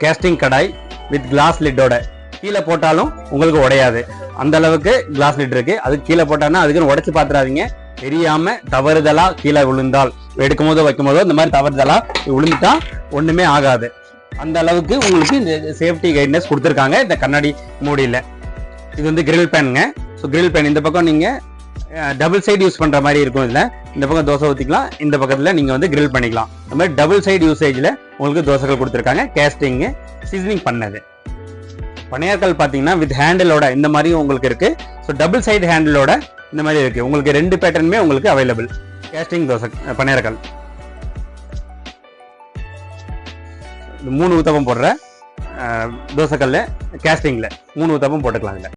Casting kadai with glass லிட்டோட. கீழே போட்டாலும் உங்களுக்கு உடையாது, அந்த அளவுக்கு கிளாஸ் லிட் இருக்கு. அது கீழே போட்டாங்கன்னா அதுக்குன்னு உடைச்சு பாத்துறாதீங்க. தெரியாம தவறுதலா கீழே விழுந்தால், எடுக்கும் போதோ வைக்கும் போதோ இந்த மாதிரி தவறுதலா விழுந்துட்டா ஒண்ணுமே ஆகாது. அந்த அளவுக்கு உங்களுக்கு இந்த சேஃப்டி கைட்னஸ் கொடுத்துருக்காங்க இந்த கண்ணாடி மூடியில. இது வந்து கிரில் பேனுங்க. ஸோ கிரில் பேன் இந்த பக்கம் நீங்க டபுள் சைடு யூஸ் பண்ற மாதிரி இருக்கும். இதுல இந்த பக்கம் தோசை ஊற்றிக்கலாம், இந்த பக்கத்துல நீங்க வந்து கிரில் பண்ணிக்கலாம். இந்த மாதிரி டபுள் சைடு யூசேஜ்ல உங்களுக்கு தோசைகள் கொடுத்துருக்காங்க. கேஸ்டிங் சீசனிங் பண்ணது. பணியார்கள் பாத்தீங்கன்னா வித் ஹேண்டிலோட இந்த மாதிரி உங்களுக்கு இருக்கு. ஸோ டபுள் சைடு ஹேண்டிலோட இந்த மாதிரி இருக்கு. உங்களுக்கு 2 பேட்டர்னுமே உங்களுக்கு அவைலபிள். கேஸ்டிங் தோசை பணியார்கள் 3 ஊத்தப்பம் போடுற தோசைக்கல்ல கேஸ்டிங்ல 3 ஊத்தப்பம் போட்டுக்கலாம்.